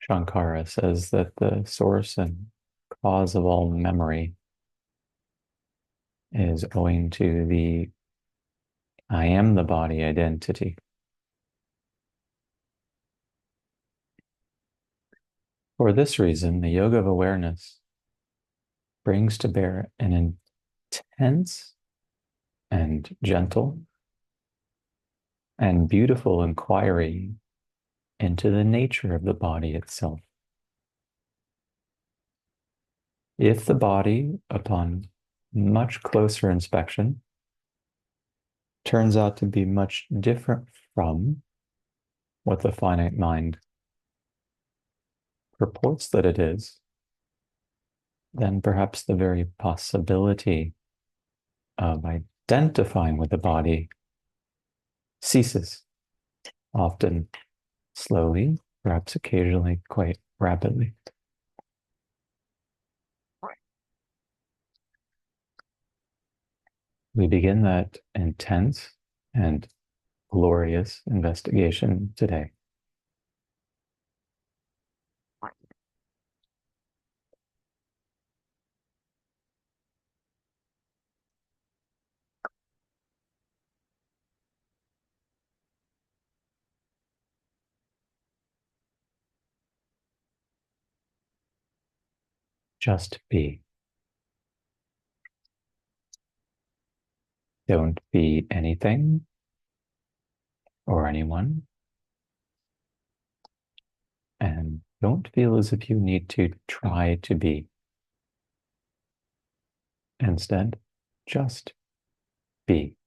Shankara says that the source and cause of all memory is owing to the I am the body identity. For this reason, the yoga of awareness brings to bear an intense and gentle and beautiful inquiry into the nature of the body itself. If the body, upon much closer inspection, turns out to be much different from what the finite mind purports that it is, then perhaps the very possibility of identifying with the body ceases, often slowly, perhaps occasionally quite rapidly. We begin that intense and glorious investigation today. Just be. Don't be anything or anyone. And don't feel as if you need to try to be. Instead, just be.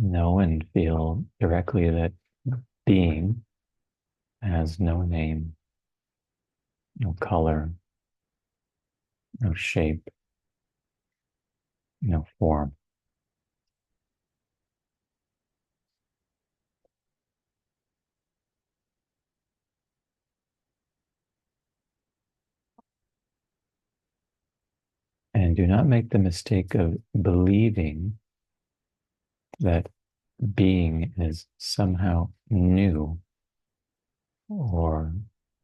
Know and feel directly that being has no name, no color, no shape, no form. And do not make the mistake of believing that being is somehow new or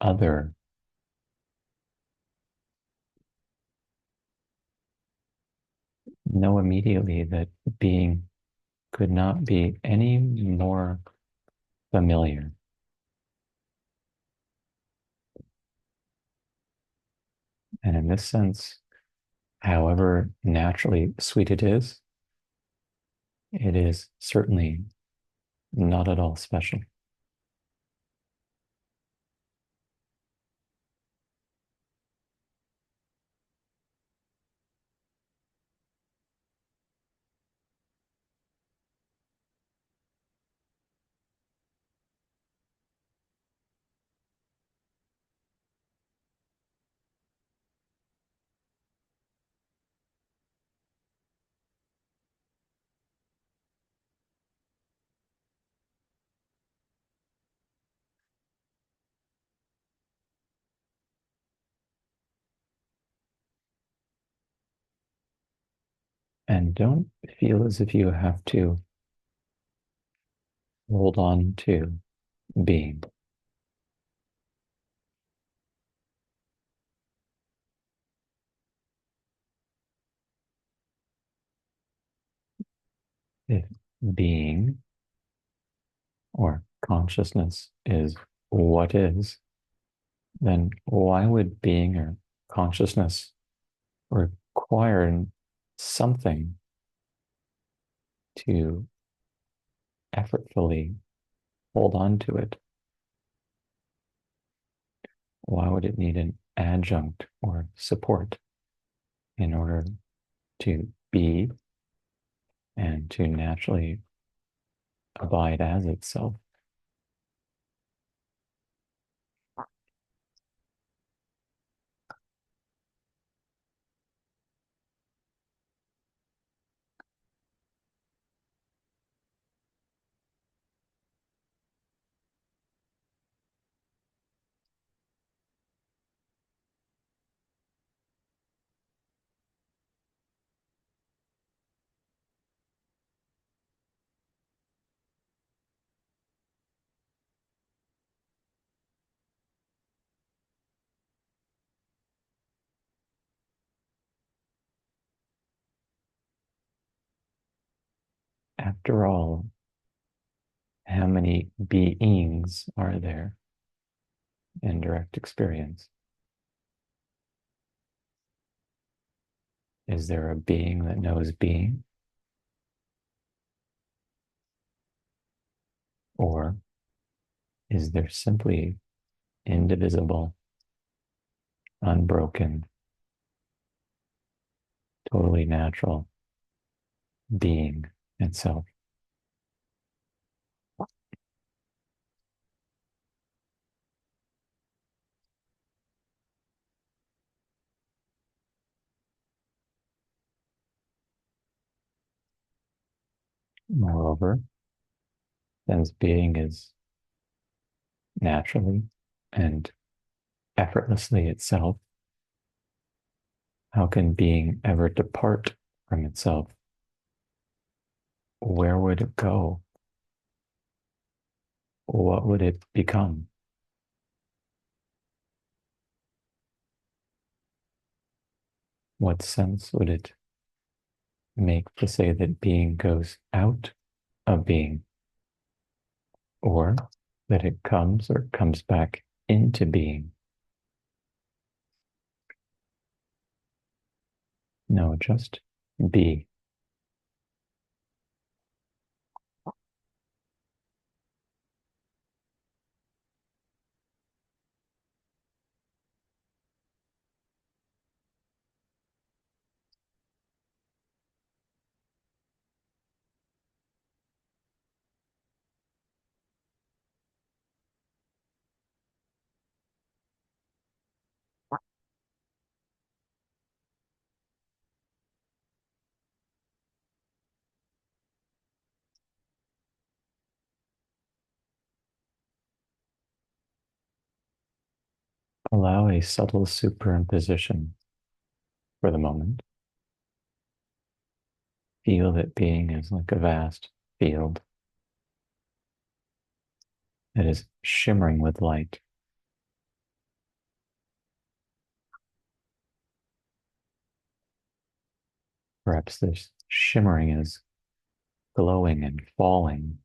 other. Know immediately that being could not be any more familiar. And in this sense, however naturally sweet it is certainly not at all special. And don't feel as if you have to hold on to being. If being or consciousness is what is, then why would being or consciousness require something to effortfully hold on to it? Why would it need an adjunct or support in order to be and to naturally abide as itself? after all, how many beings are there in direct experience? Is there a being that knows being? Or is there simply indivisible, unbroken, totally natural being itself? Moreover, since being is naturally and effortlessly itself, how can being ever depart from itself? Where would it go? What would it become? What sense would it make to say that being goes out of being, or that it comes or comes back into being? No, just be. Allow a subtle superimposition for the moment. Feel that being is like a vast field that is shimmering with light. Perhaps this shimmering is glowing and falling,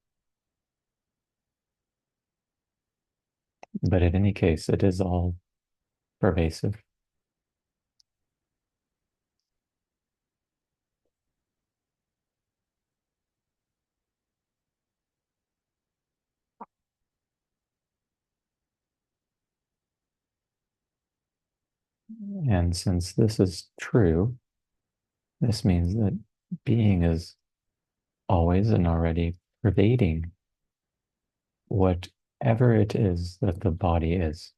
but in any case, it is all pervasive. And since this is true, this means that being is always and already pervading whatever it is that the body is.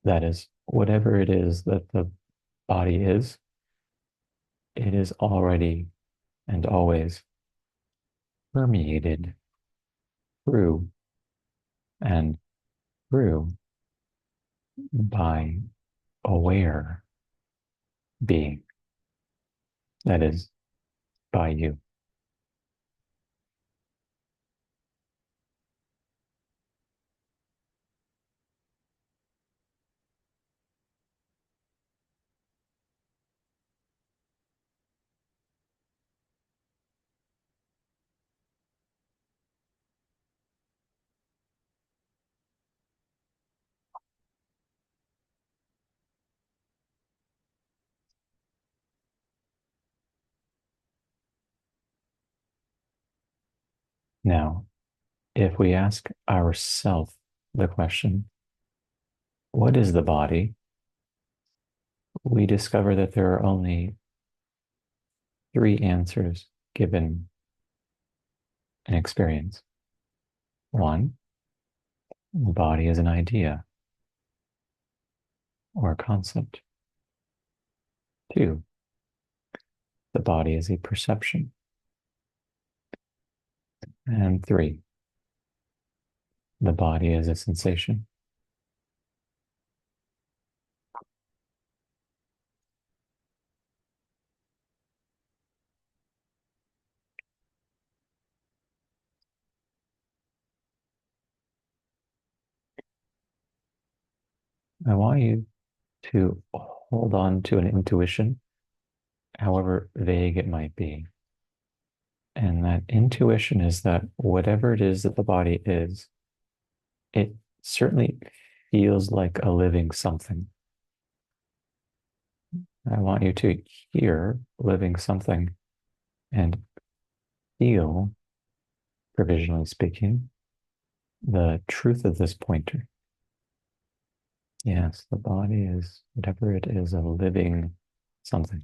That is, whatever it is that the body is, it is already and always permeated through and through by aware being. That is, by you. Now, if we ask ourselves the question, what is the body? We discover that there are only three answers given in experience. One, the body is an idea or a concept. Two, the body is a perception. And three, the body is a sensation. I want you to hold on to an intuition, however vague it might be. And that intuition is that whatever it is that the body is, it certainly feels like a living something. I want you to hear living something and feel, provisionally speaking, the truth of this pointer. Yes, the body is, whatever it is, a living something.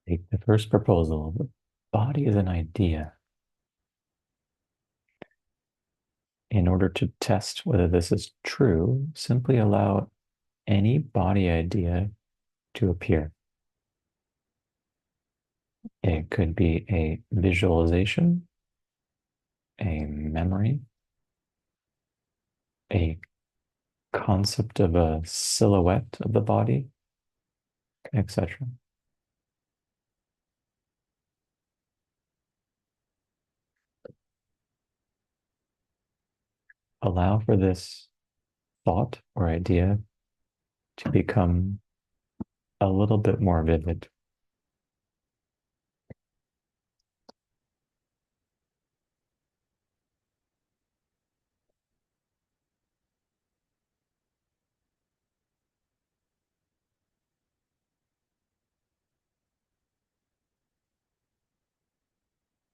Take the first proposal. The body is an idea. In order to test whether this is true, simply allow any body idea to appear. It could be a visualization, a memory, a concept of a silhouette of the body, etc. Allow for this thought or idea to become a little bit more vivid.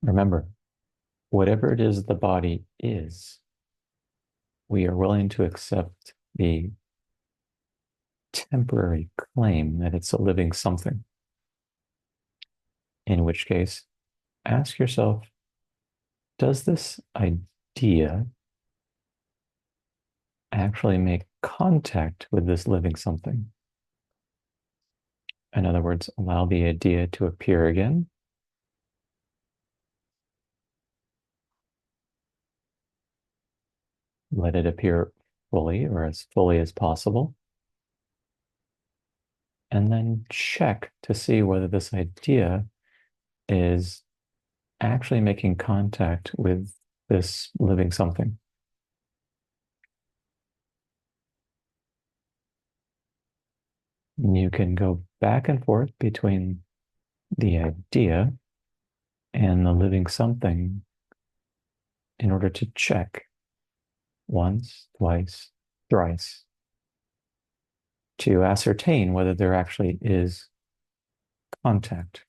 Remember, whatever it is the body is, we are willing to accept the temporary claim that it's a living something. In which case, ask yourself, does this idea actually make contact with this living something? In other words, allow the idea to appear again. Let it appear fully or as fully as possible. And then check to see whether this idea is actually making contact with this living something. You can go back and forth between the idea and the living something in order to check once, twice, thrice to ascertain whether there actually is contact.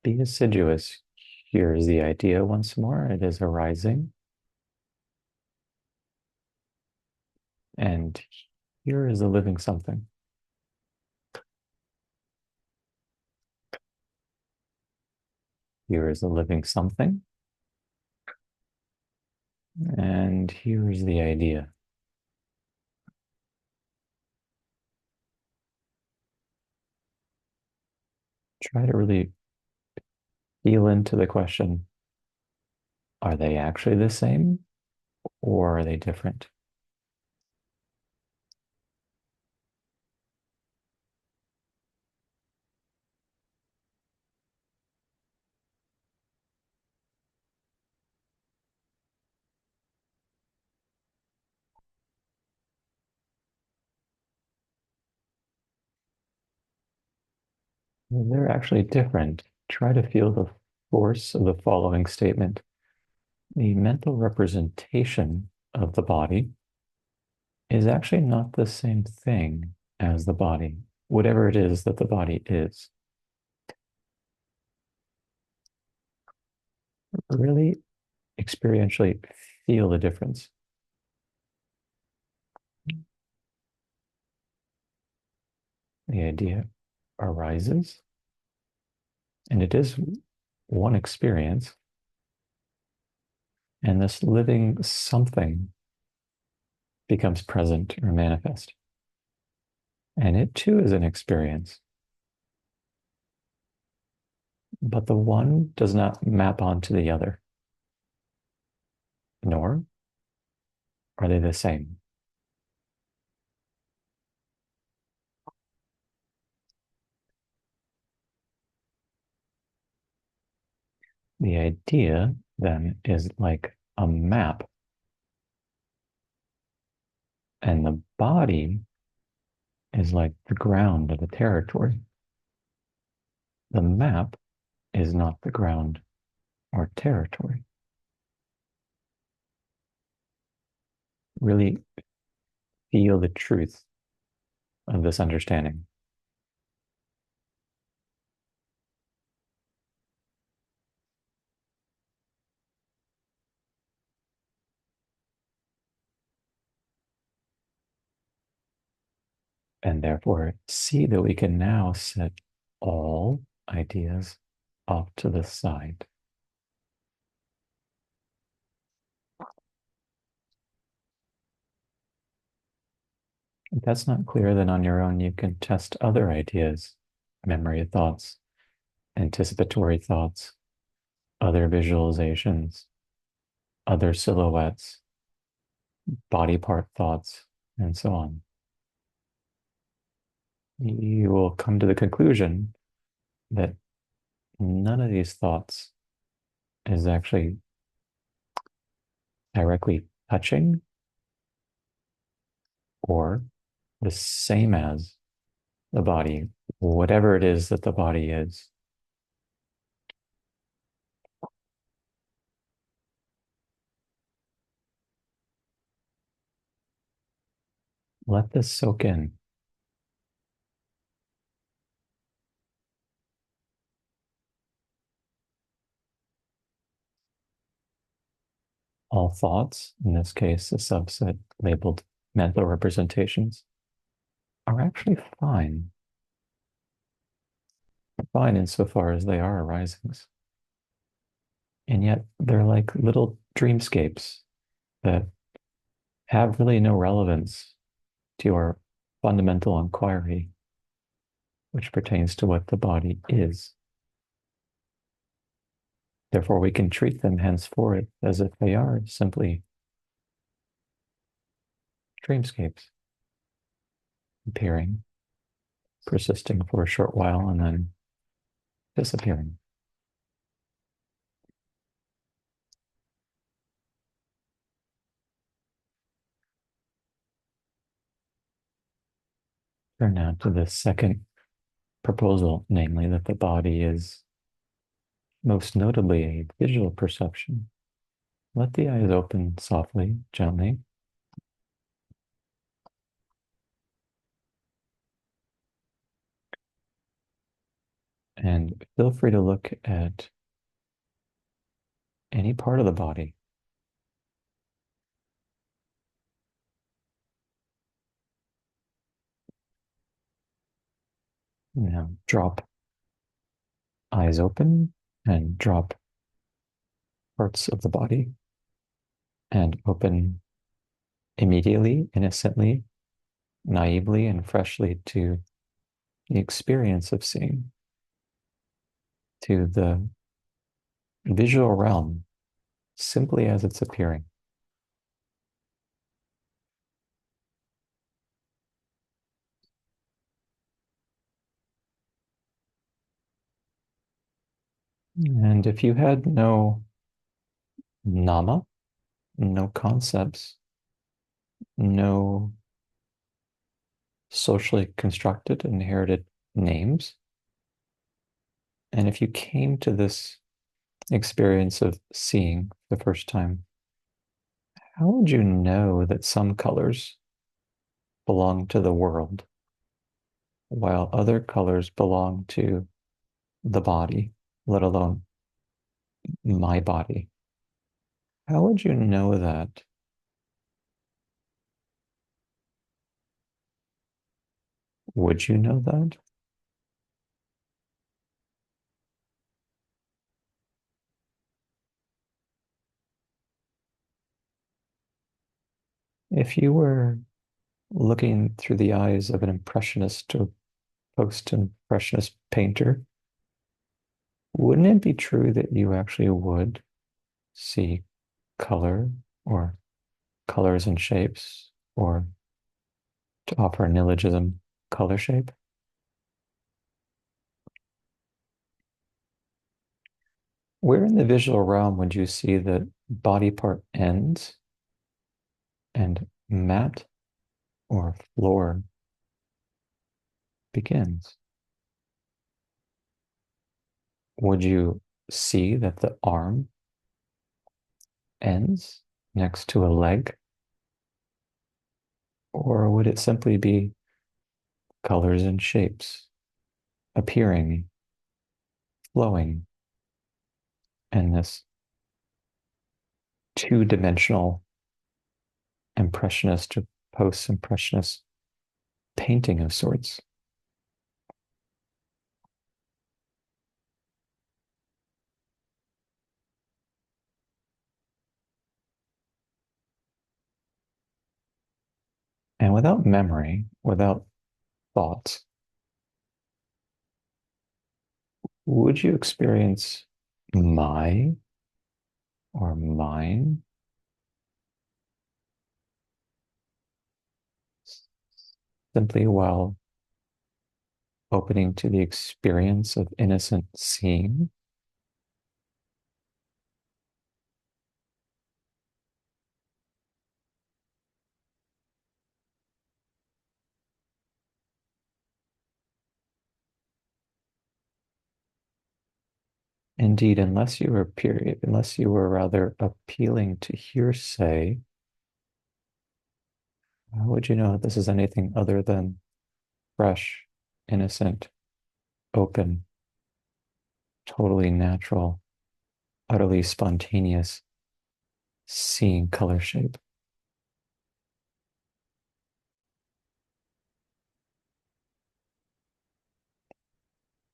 Be assiduous. Here is the idea once more. It is arising. And here is a living something. Here is a living something. And here is the idea. Try to really feel into the question, are they actually the same or are they different? They're actually different. Try to feel the force of the following statement. The mental representation of the body is actually not the same thing as the body, whatever it is that the body is. Really experientially feel the difference. The idea arises, and it is one experience, and this living something becomes present or manifest. And it too is an experience. But the one does not map onto the other, nor are they the same. The idea then is like a map, and the body is like the ground of the territory. The map is not the ground or territory. Really feel the truth of this understanding. And therefore, see that we can now set all ideas off to the side. If that's not clear, then on your own, you can test other ideas, memory thoughts, anticipatory thoughts, other visualizations, other silhouettes, body part thoughts, and so on. You will come to the conclusion that none of these thoughts is actually directly touching or the same as the body, whatever it is that the body is. Let this soak in. All thoughts, in this case, a subset labeled mental representations, are actually fine. Fine insofar as they are arisings. And yet they're like little dreamscapes that have really no relevance to our fundamental inquiry, which pertains to what the body is. Therefore, we can treat them henceforth as if they are simply dreamscapes, appearing, persisting for a short while, and then disappearing. Turn now to the second proposal, namely that the body is most notably a visual perception. Let the eyes open softly, gently. And feel free to look at any part of the body. Now drop eyes open and drop parts of the body and open immediately, innocently, naively, and freshly to the experience of seeing, to the visual realm, simply as it's appearing. And if you had no nama, no concepts, no socially constructed, inherited names, and if you came to this experience of seeing the first time, how would you know that some colors belong to the world while other colors belong to the body, let alone my body? How would you know that? Would you know that? If you were looking through the eyes of an impressionist or post-impressionist painter, wouldn't it be true that you actually would see color or colors and shapes, or to offer a neologism, color shape? Where in the visual realm would you see that body part ends and mat or floor begins? Would you see that the arm ends next to a leg? Or would it simply be colors and shapes appearing, flowing, and this two-dimensional impressionist or post-impressionist painting of sorts? And without memory, without thoughts, would you experience my or mine simply while opening to the experience of innocent seeing? Indeed, unless you were rather appealing to hearsay, how would you know that this is anything other than fresh, innocent, open, totally natural, utterly spontaneous seeing color shape?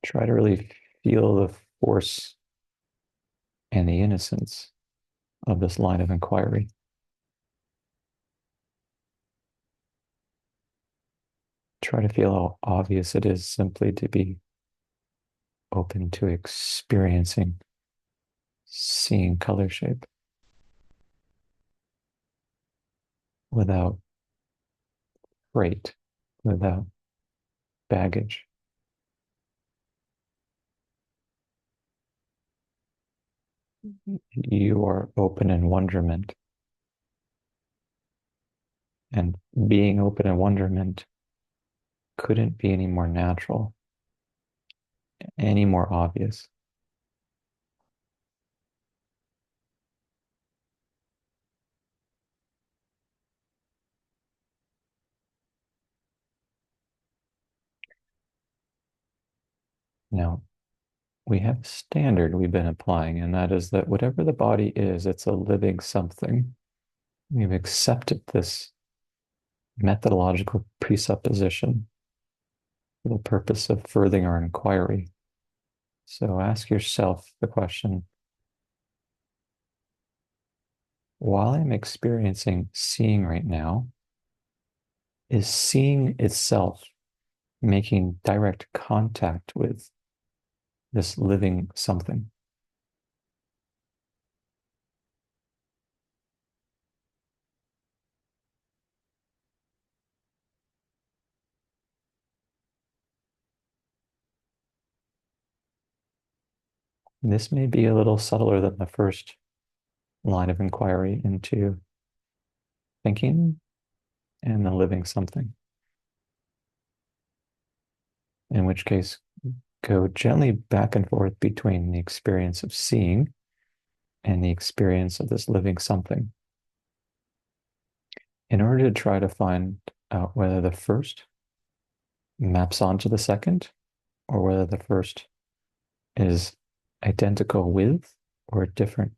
Try to really feel the force and the innocence of this line of inquiry. Try to feel how obvious it is simply to be open to experiencing, seeing color shape without freight, without baggage. You are open in wonderment. And being open in wonderment couldn't be any more natural, any more obvious. Now, we have a standard we've been applying, and that is that whatever the body is, it's a living something. We've accepted this methodological presupposition for the purpose of furthering our inquiry. So ask yourself the question, while I'm experiencing seeing right now, is seeing itself making direct contact with this living something? This may be a little subtler than the first line of inquiry into thinking and the living something, in which case, go gently back and forth between the experience of seeing and the experience of this living something, in order to try to find out whether the first maps onto the second, or whether the first is identical with or different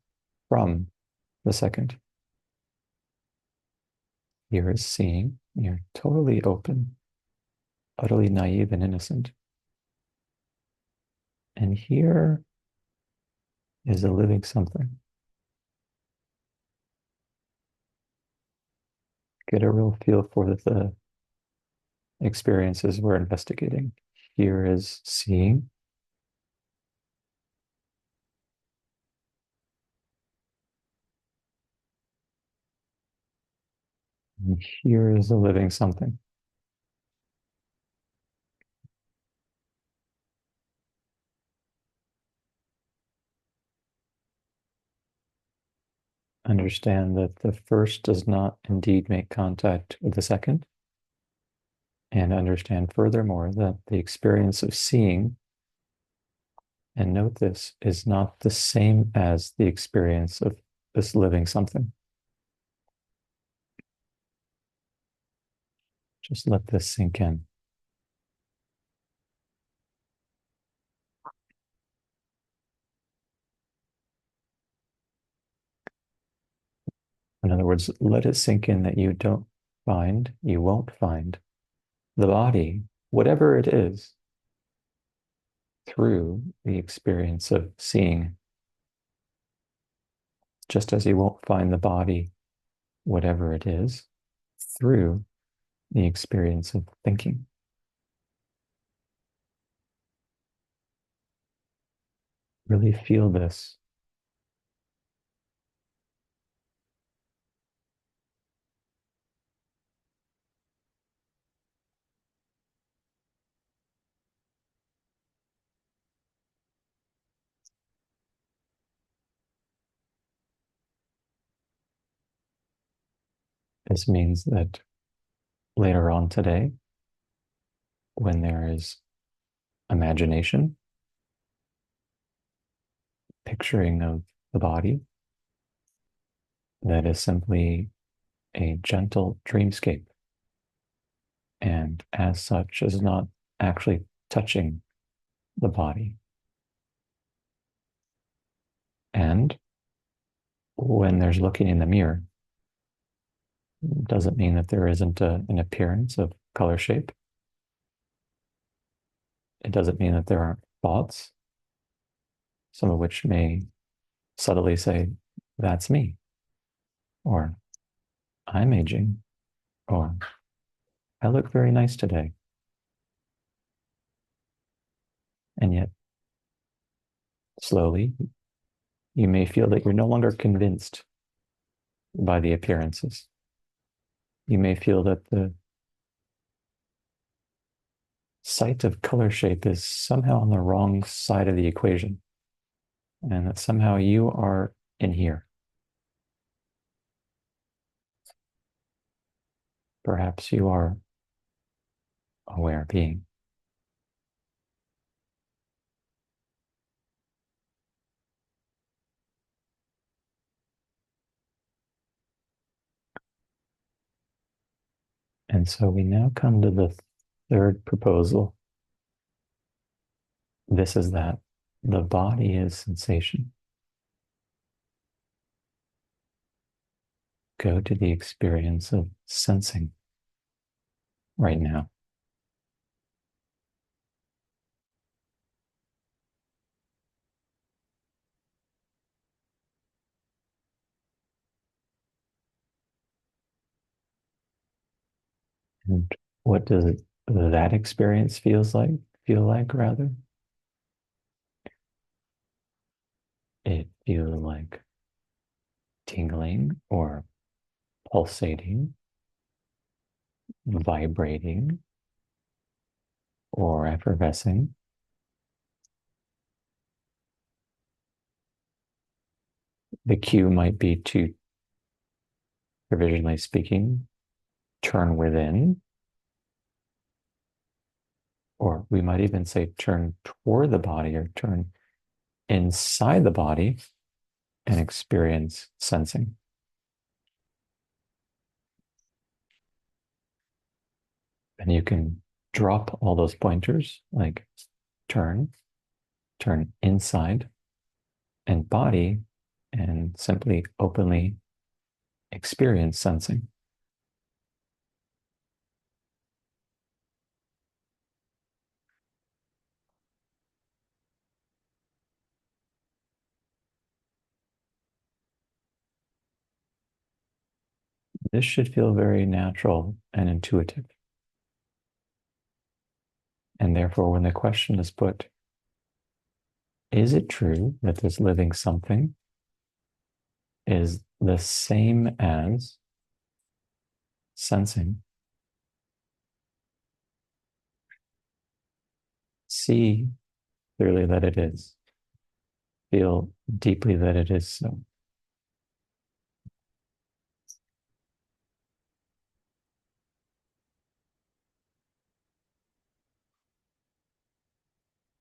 from the second. Here is seeing, you're totally open, utterly naive and innocent. And here is a living something. Get a real feel for the experiences we're investigating. Here is seeing. And here is a living something. Understand that the first does not indeed make contact with the second. And understand furthermore that the experience of seeing, and note this, is not the same as the experience of this living something. Just let this sink in. In other words, let it sink in that you won't find the body, whatever it is, through the experience of seeing. Just as you won't find the body, whatever it is, through the experience of thinking. Really feel this. This means that later on today, when there is imagination, picturing of the body, that is simply a gentle dreamscape, and as such is not actually touching the body. And when there's looking in the mirror, it doesn't mean that there isn't an appearance of color shape. It doesn't mean that there aren't thoughts, some of which may subtly say, that's me, or I'm aging, or I look very nice today. And yet, slowly, you may feel that you're no longer convinced by the appearances. You may feel that the sight of color shape is somehow on the wrong side of the equation, and that somehow you are in here. Perhaps you are aware being. And so we now come to the third proposal. This is that the body is sensation. Go to the experience of sensing right now. And what does that experience feel like rather? It feels like tingling or pulsating, vibrating, or effervescing. The cue might be to, provisionally speaking, turn within, or we might even say turn toward the body or turn inside the body and experience sensing. And you can drop all those pointers, like turn inside and body, and simply openly experience sensing. This should feel very natural and intuitive. And therefore, when the question is put, is it true that this living something is the same as sensing? See clearly that it is. Feel deeply that it is so.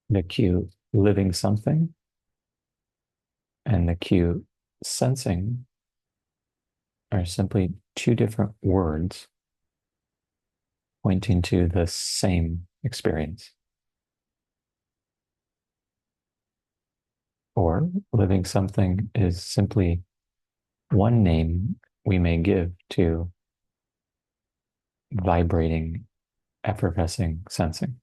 The cue living something and the cue sensing are simply two different words pointing to the same experience. Or living something is simply one name we may give to vibrating, effervescing sensing.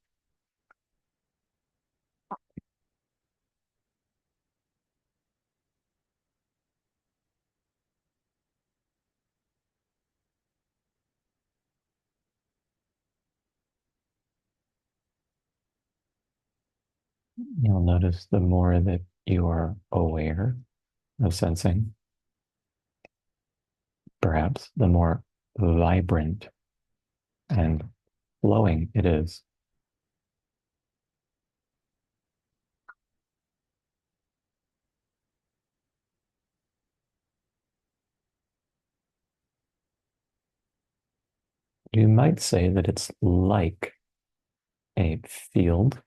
You'll notice the more that you are aware of sensing, perhaps the more vibrant and flowing it is. You might say that it's like a field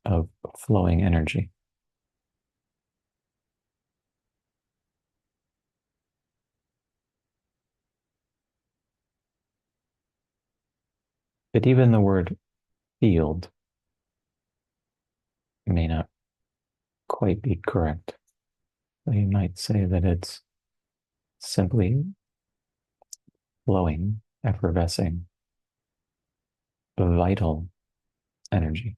of flowing energy. But even the word field may not quite be correct. So you might say that it's simply flowing, effervescing, vital energy.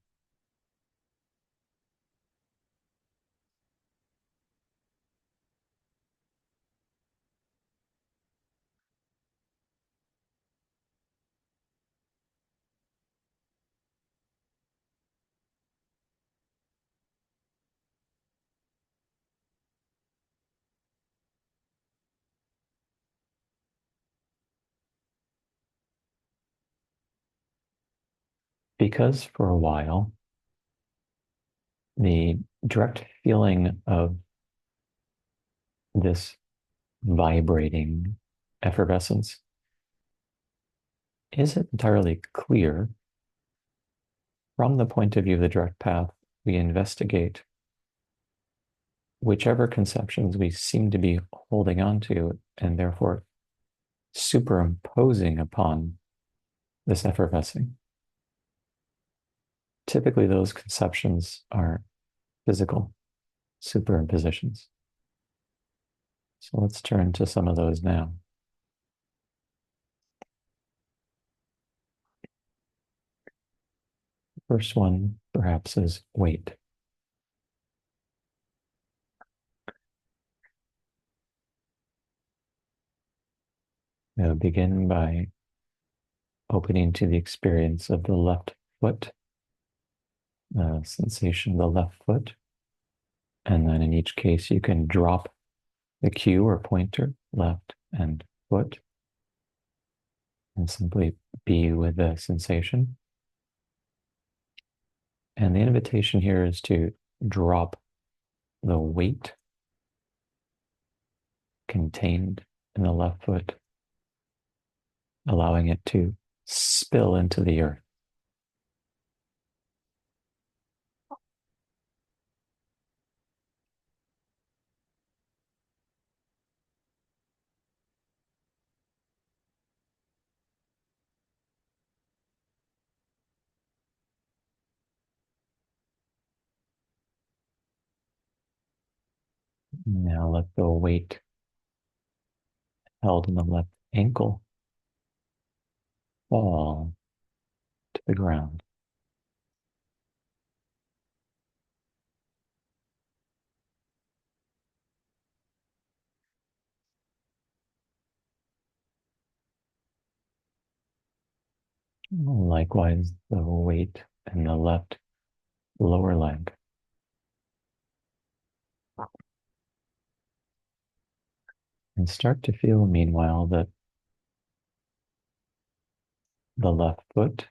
Because for a while, the direct feeling of this vibrating effervescence isn't entirely clear. From the point of view of the direct path, we investigate whichever conceptions we seem to be holding on to and therefore superimposing upon this effervescing. Typically, those conceptions are physical superimpositions. So let's turn to some of those now. The first one, perhaps, is weight. Now begin by opening to the experience of the left foot, the sensation of the left foot. And then in each case, you can drop the cue or pointer, left and foot, and simply be with the sensation. And the invitation here is to drop the weight contained in the left foot, allowing it to spill into the earth. Now let the weight held in the left ankle fall to the ground. Likewise, the weight in the left lower leg. And start to feel, meanwhile, that the left foot,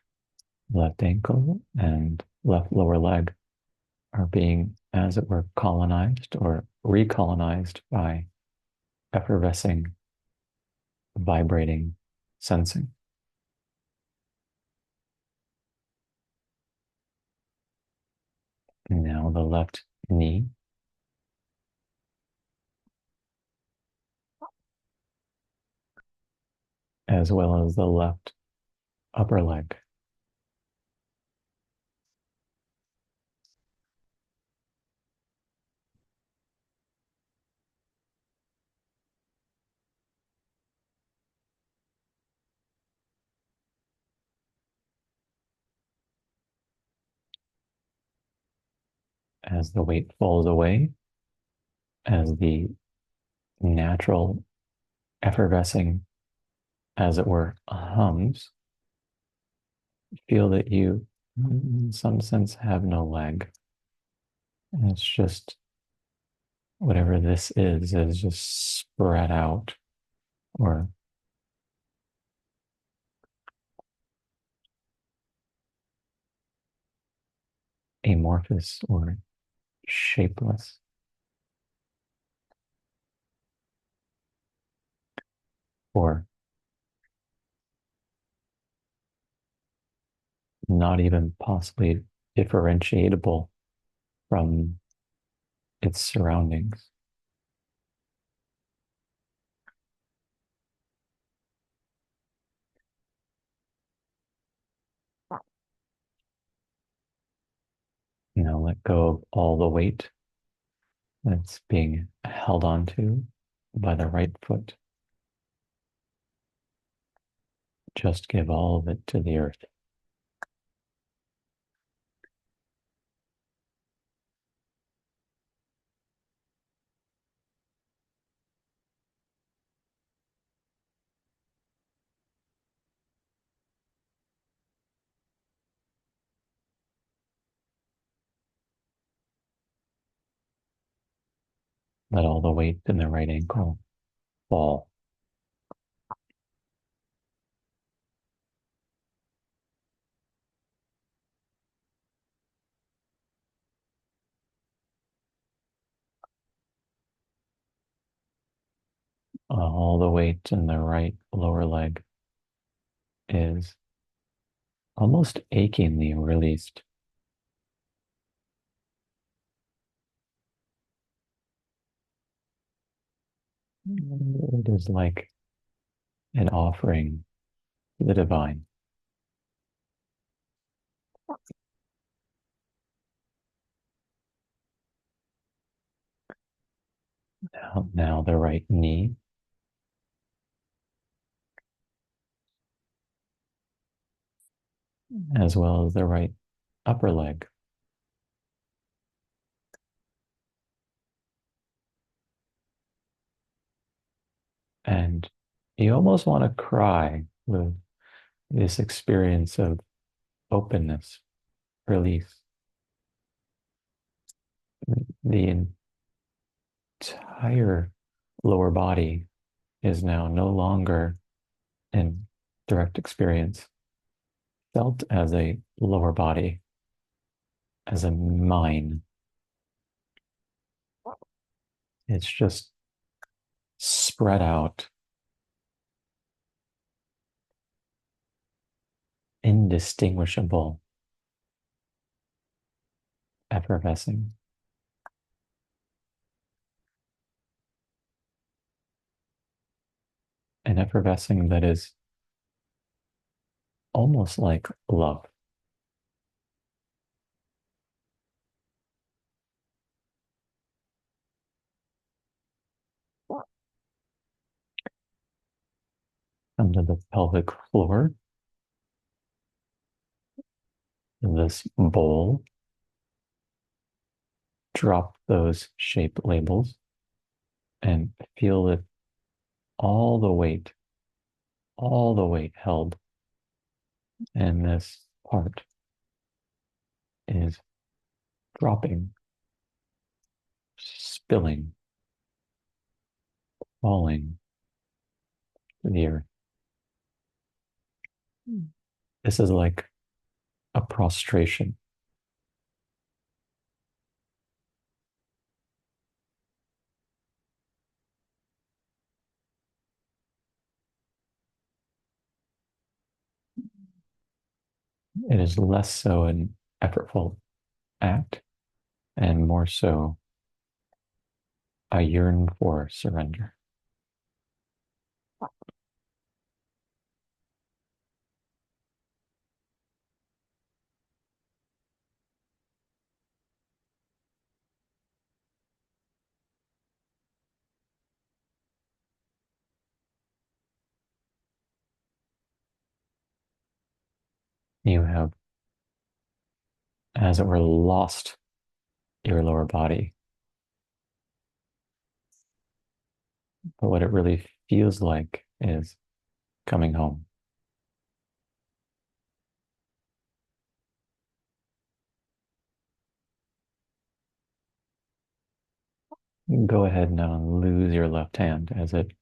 left ankle, and left lower leg are being, as it were, colonized or recolonized by effervescing, vibrating sensing. And now the left knee, as well as the left upper leg. As the weight falls away, as the natural effervescing, as it were, hums, feel that you, in some sense, have no leg. And it's just whatever this is just spread out or amorphous or shapeless, or not even possibly differentiable from its surroundings. Now let go of all the weight that's being held onto by the right foot. Just give all of it to the earth. Let all the weight in the right ankle fall. All the weight in the right lower leg is almost achingly released. It is like an offering to the divine. Now the right knee, as well as the right upper leg. And you almost want to cry with this experience of openness, release. The entire lower body is now no longer in direct experience felt as a lower body, as a mine. It's just spread out, indistinguishable, effervescing. An effervescing that is almost like love. Under the pelvic floor, in this bowl, drop those shape labels and feel that all the weight held And this part is dropping, spilling, falling to the earth. This is like a prostration. It is less so an effortful act and more so a yearn for surrender. You have, as it were, lost your lower body. But what it really feels like is coming home. Go ahead now and lose your left hand as it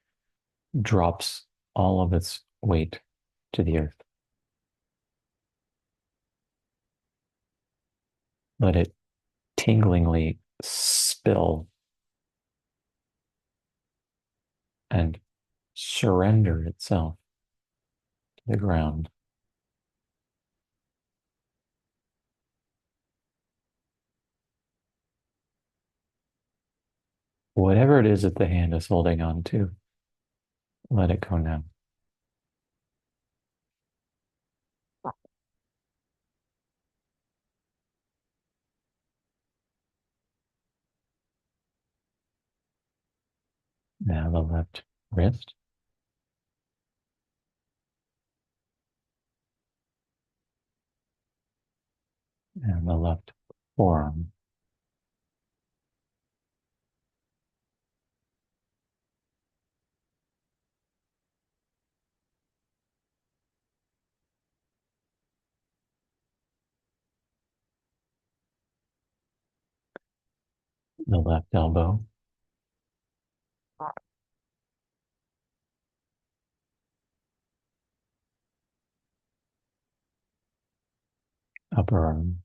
drops all of its weight to the earth. Let it tinglingly spill and surrender itself to the ground. Whatever it is that the hand is holding on to, let it go now. Now the left wrist and the left forearm. The left elbow, upper arm,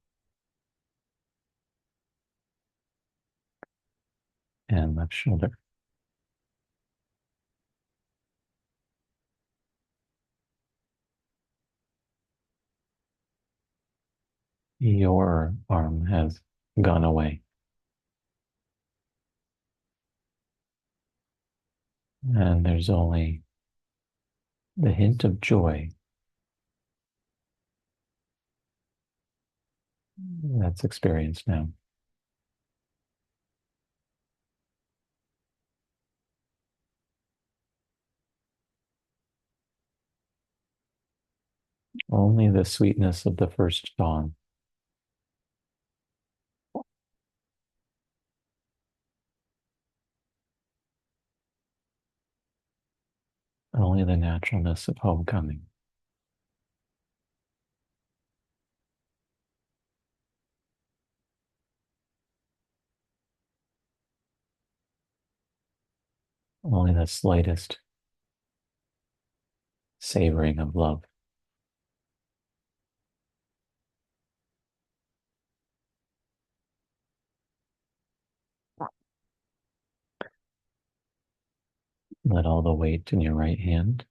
and left shoulder. Your arm has gone away. And there's only the hint of joy that's experienced now. Only the sweetness of the first dawn. Only the naturalness of homecoming. Only the slightest savoring of love. Let all the weight in your right hand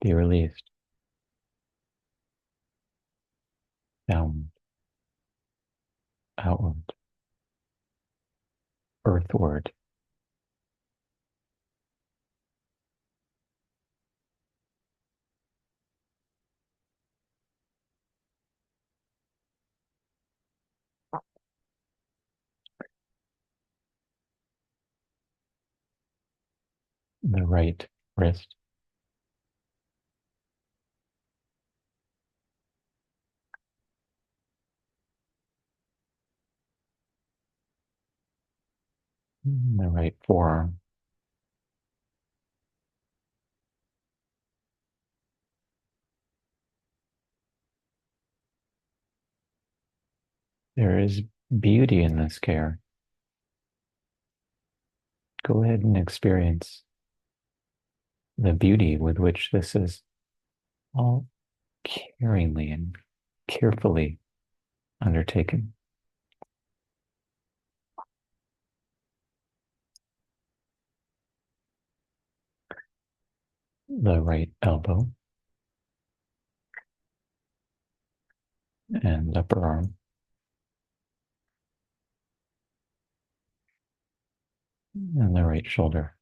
be released downward, outward, earthward. The right wrist, the right forearm, There is beauty in this care. Go ahead and experience the beauty with which this is all caringly and carefully undertaken. The right elbow and upper arm, and the right shoulder.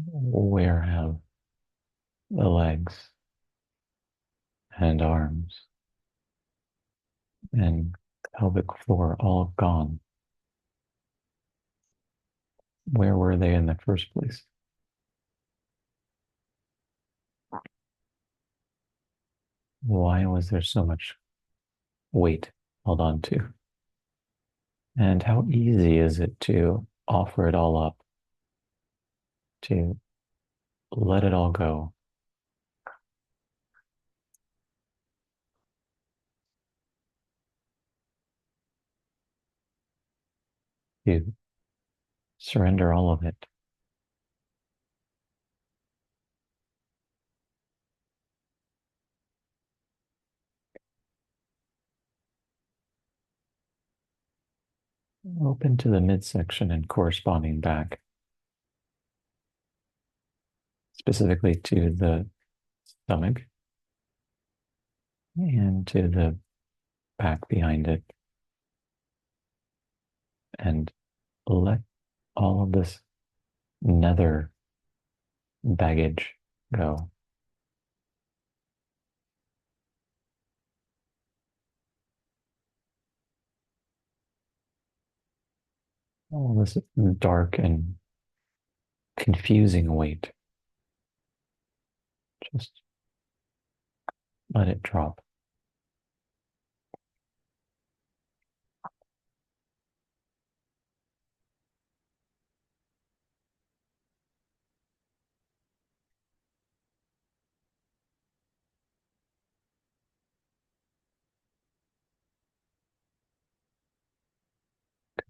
Where have the legs and arms and pelvic floor all gone? Where were they in the first place? Why was there so much weight held on to? And how easy is it to offer it all up, to let it all go, to surrender all of it? Open to the midsection and corresponding back, specifically to the stomach and to the back behind it. And let all of this nether baggage go. All this dark and confusing weight. Just let it drop.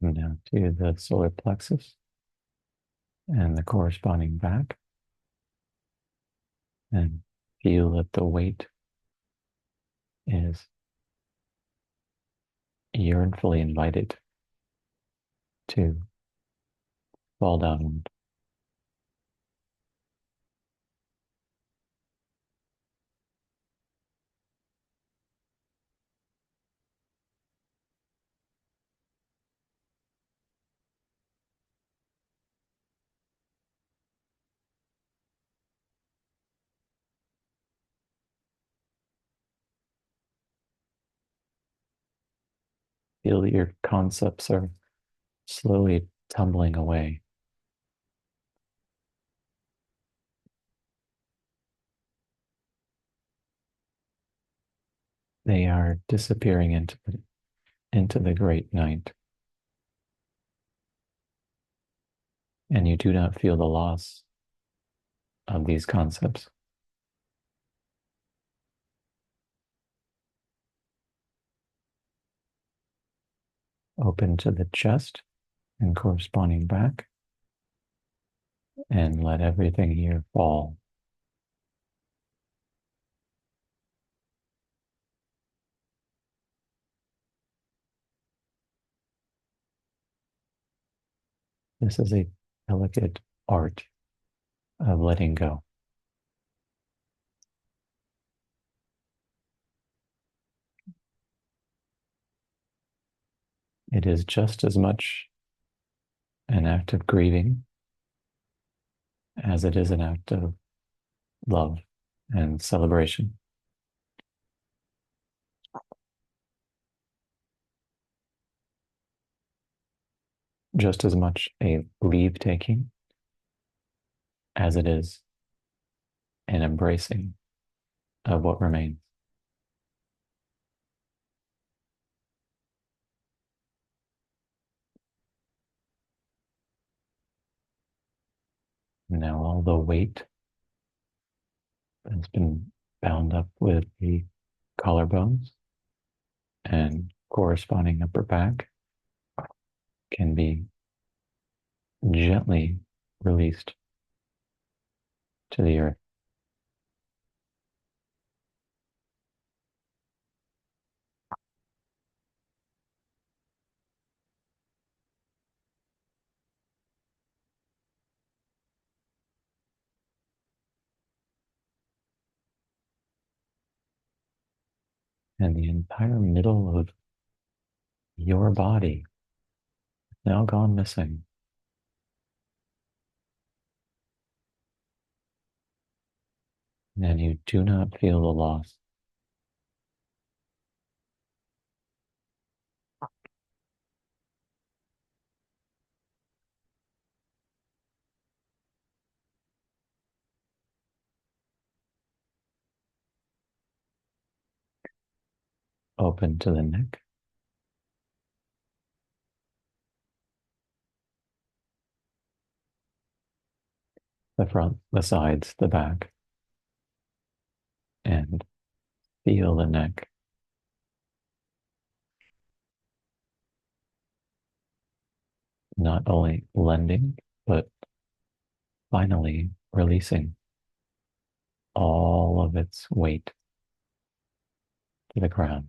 Come down to the solar plexus and the corresponding back, and feel that the weight is yearnfully invited to fall downward. Feel that your concepts are slowly tumbling away. They are disappearing into the great night. And you do not feel the loss of these concepts. Open to the chest and corresponding back, and let everything here fall. This is a delicate art of letting go. It is just as much an act of grieving as it is an act of love and celebration. Just as much a leave taking as it is an embracing of what remains. Now all the weight has been bound up with the collarbones and corresponding upper back can be gently released to the earth. And the entire middle of your body now gone missing. And you do not feel the loss. Open to the neck, the front, the sides, the back, and feel the neck. Not only lending, but finally releasing all of its weight to the ground.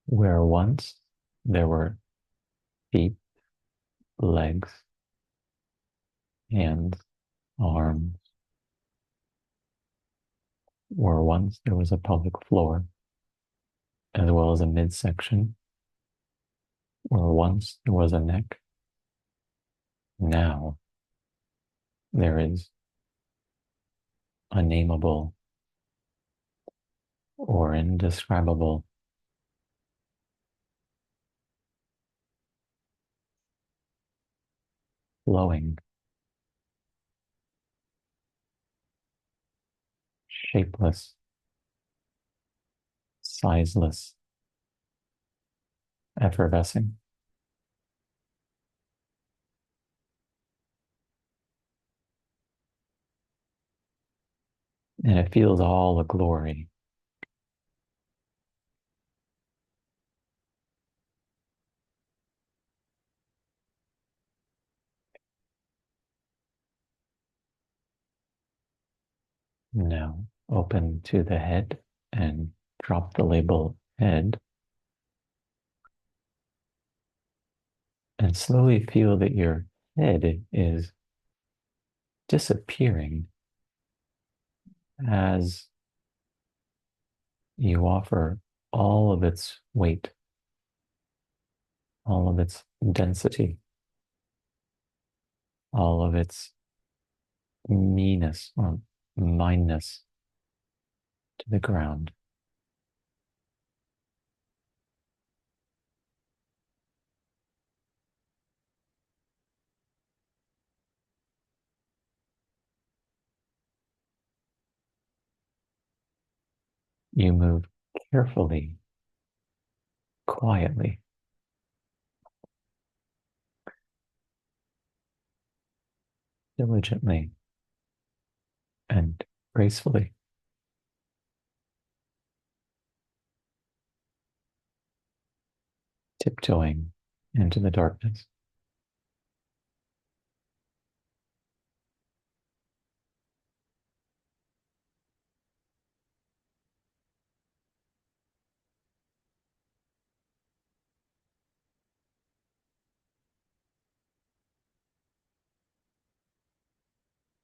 Where once there were feet, legs, hands, arms, where once there was a pelvic floor, as well as a midsection, where once there was a neck, now there is unnameable or indescribable flowing, shapeless, sizeless, effervescing. And it feels all a glory. Now open to the head and drop the label head. And slowly feel that your head is disappearing as you offer all of its weight, all of its density, all of its meanness or mindness to the ground. You move carefully, quietly, diligently, and gracefully, tiptoeing into the darkness.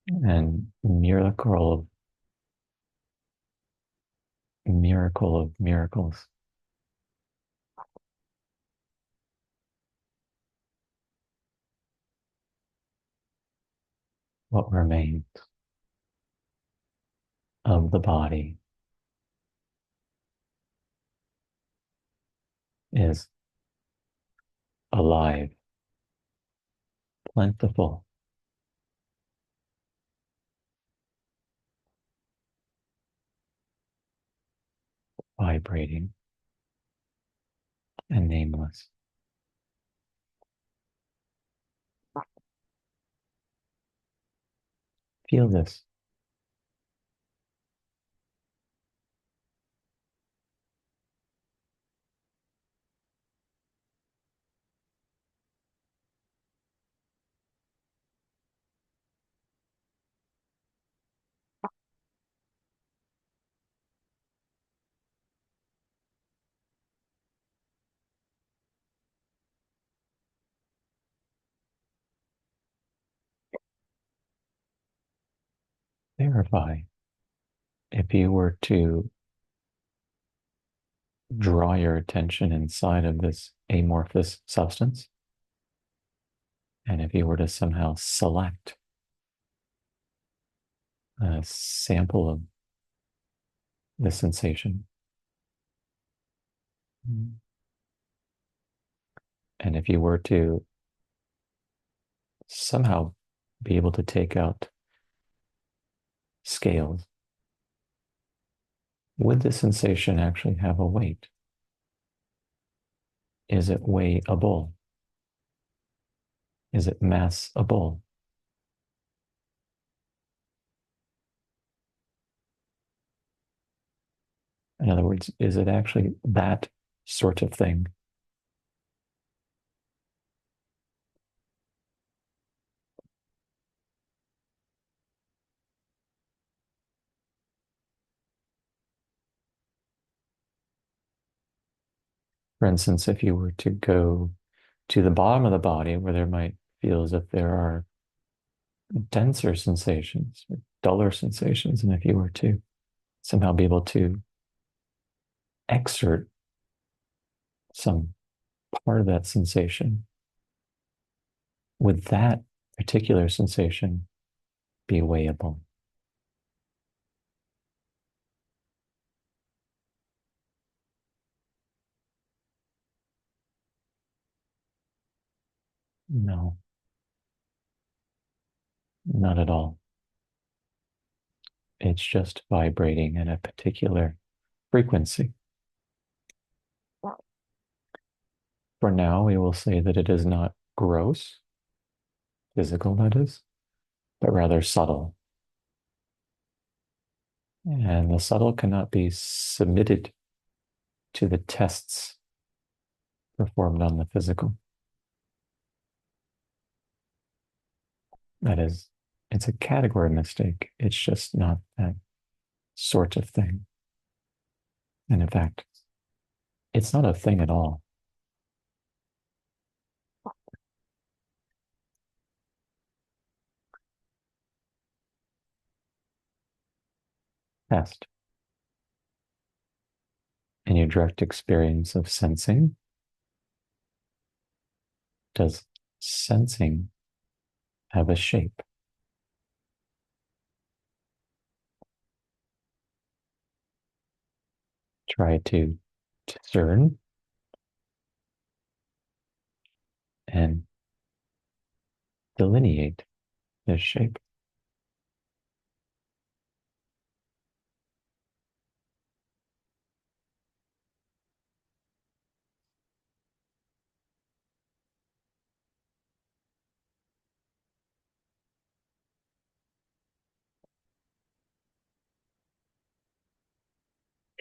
And miracle of miracles, what remains of the body is alive, plentiful, vibrating and nameless. Feel this. Verify if you were to draw your attention inside of this amorphous substance, and if you were to somehow select a sample of the sensation, and if you were to somehow be able to take out scales, would the sensation actually have a weight? Is it weighable? Is it massable? In other words, is it actually that sort of thing? For instance, if you were to go to the bottom of the body where there might feel as if there are denser sensations or duller sensations, and if you were to somehow be able to exert some part of that sensation, would that particular sensation be weighable? No, not at all. It's just vibrating at a particular frequency. For now, we will say that it is not gross, physical, that is, but rather subtle. And the subtle cannot be submitted to the tests performed on the physical. That is, it's a category mistake. It's just not that sort of thing. And in fact, it's not a thing at all. Test. In your direct experience of sensing, does sensing have a shape? Try to discern and delineate this shape.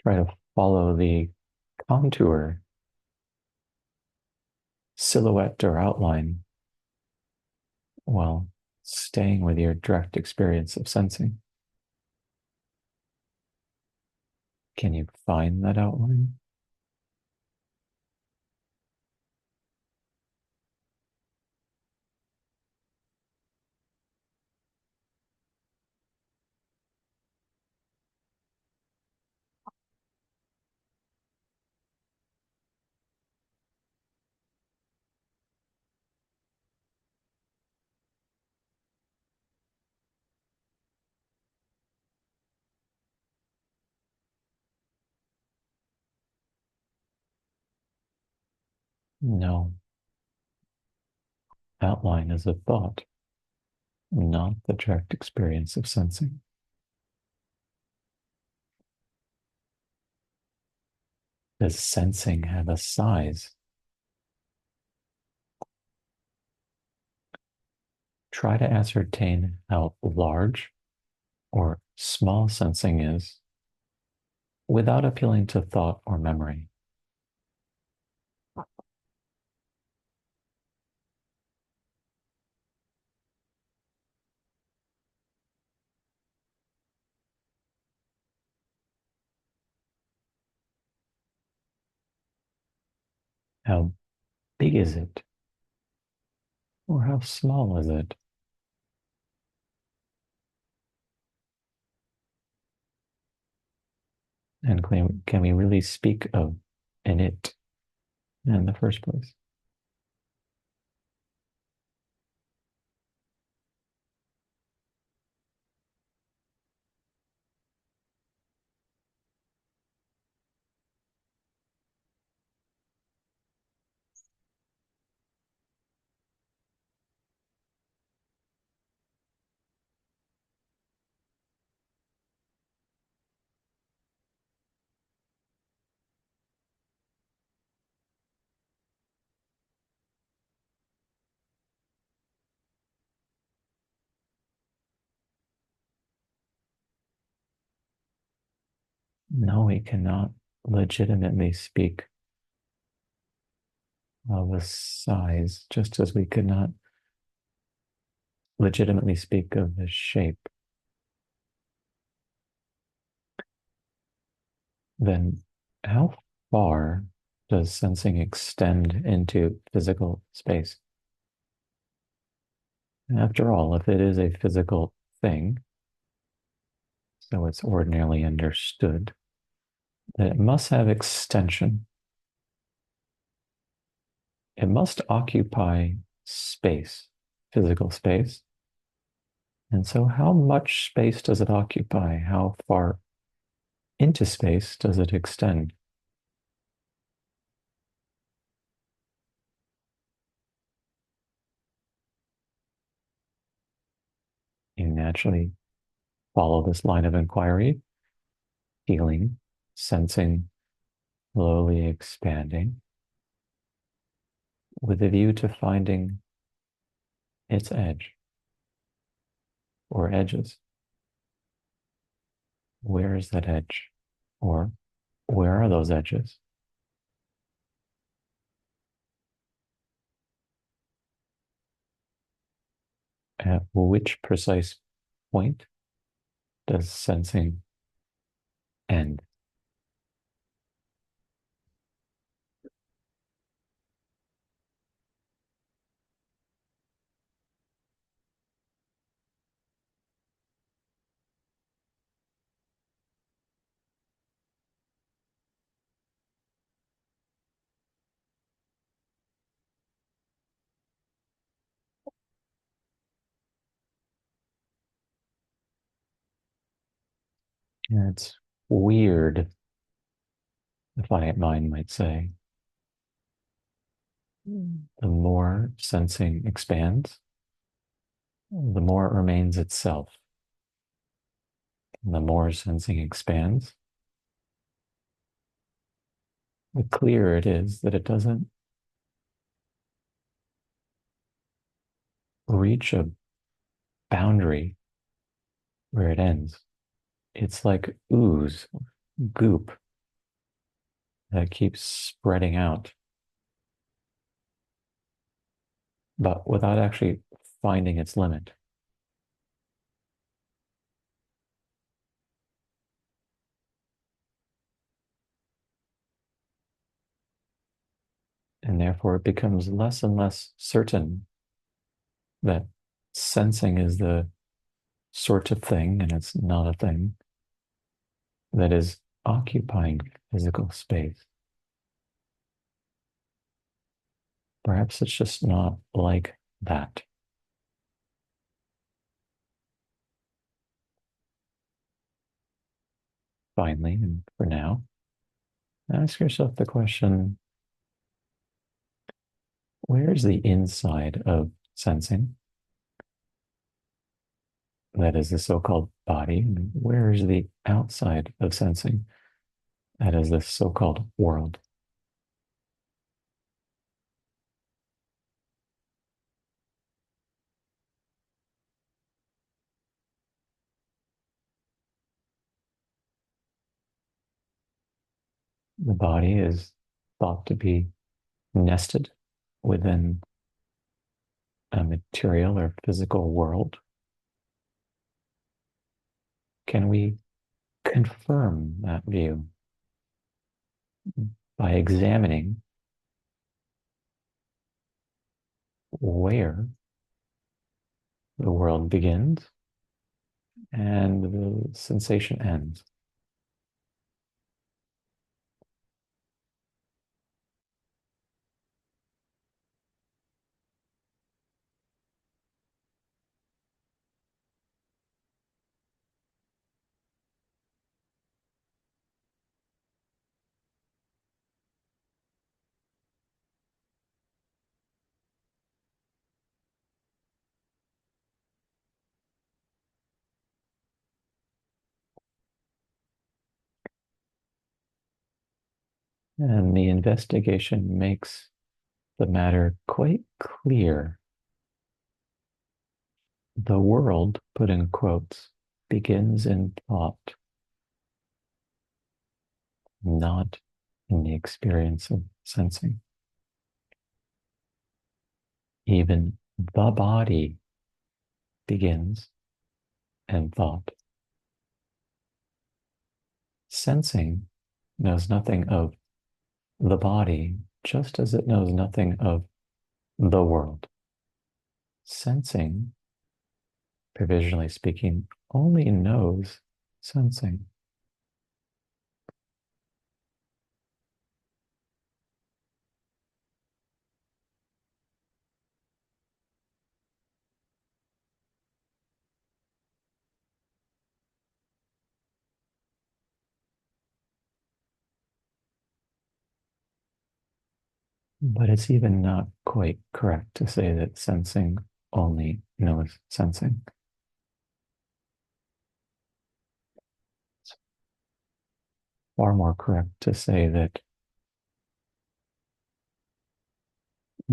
Try to follow the contour, silhouette, or outline while staying with your direct experience of sensing. Can you find that outline? No. Outline is a thought, not the direct experience of sensing. Does sensing have a size? Try to ascertain how large or small sensing is without appealing to thought or memory. How big is it? Or how small is it? And can we really speak of an it in the first place? No, we cannot legitimately speak of a size, just as we could not legitimately speak of the shape. Then how far does sensing extend into physical space? After all, if it is a physical thing, so it's ordinarily understood that it must have extension. It must occupy space, physical space. And so, how much space does it occupy? How far into space does it extend? You naturally follow this line of inquiry, feeling, sensing, slowly expanding, with a view to finding its edge or edges. Where is that edge? Or where are those edges? At which precise point does sensing end? And it's weird, the finite mind might say. The more sensing expands, the more it remains itself. And the more sensing expands, the clearer it is that it doesn't reach a boundary where it ends. It's like ooze, goop that keeps spreading out, but without actually finding its limit. And therefore, it becomes less and less certain that sensing is the sort of thing, and it's not a thing, that is occupying physical space. Perhaps it's just not like that. Finally, and for now, ask yourself the question, where's the inside of sensing? That is the so-called body. And where is the outside of sensing? That is this so-called world. The body is thought to be nested within a material or physical world. Can we confirm that view by examining where the world begins and the sensation ends? And the investigation makes the matter quite clear. The world, put in quotes, begins in thought, not in the experience of sensing. Even the body begins in thought. Sensing knows nothing of the body, just as it knows nothing of the world. Sensing, provisionally speaking, only knows sensing. But it's even not quite correct to say that sensing only knows sensing. It's far more correct to say that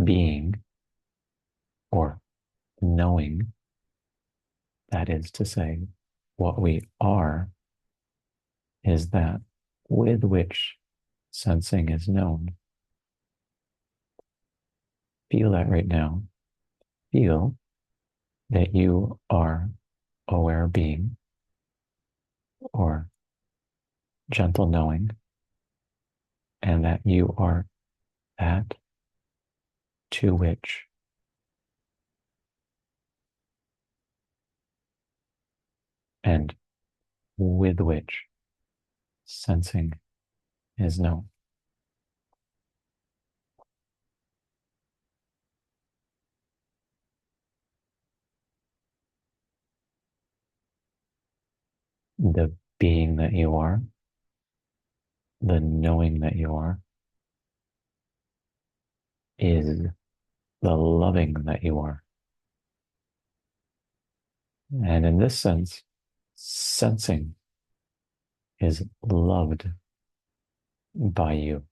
being or knowing, that is to say, what we are, is that with which sensing is known. Feel that right now. Feel that you are aware being or gentle knowing, and that you are that to which and with which sensing is known. The being that you are, the knowing that you are, is the loving that you are. And in this sense, sensing is loved by you.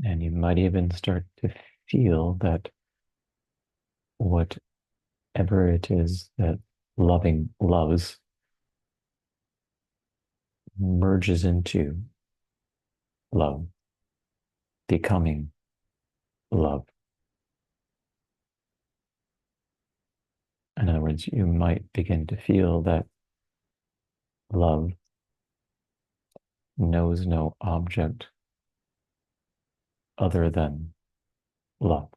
And you might even start to feel that whatever it is that loving loves merges into love, becoming love. In other words, you might begin to feel that love knows no object other than love.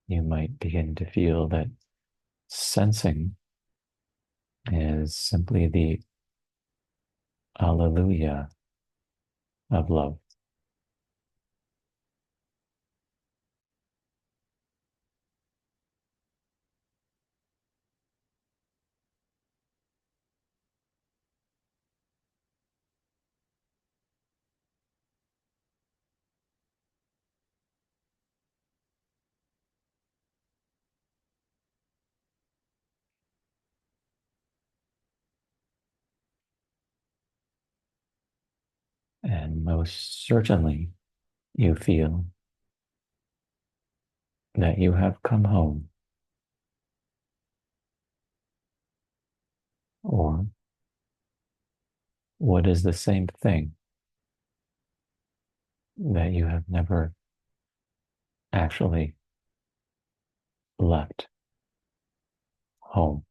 You might begin to feel that sensing is simply the Alleluia of love. And most certainly, you feel that you have come home, or what is the same thing, that you have never actually left home.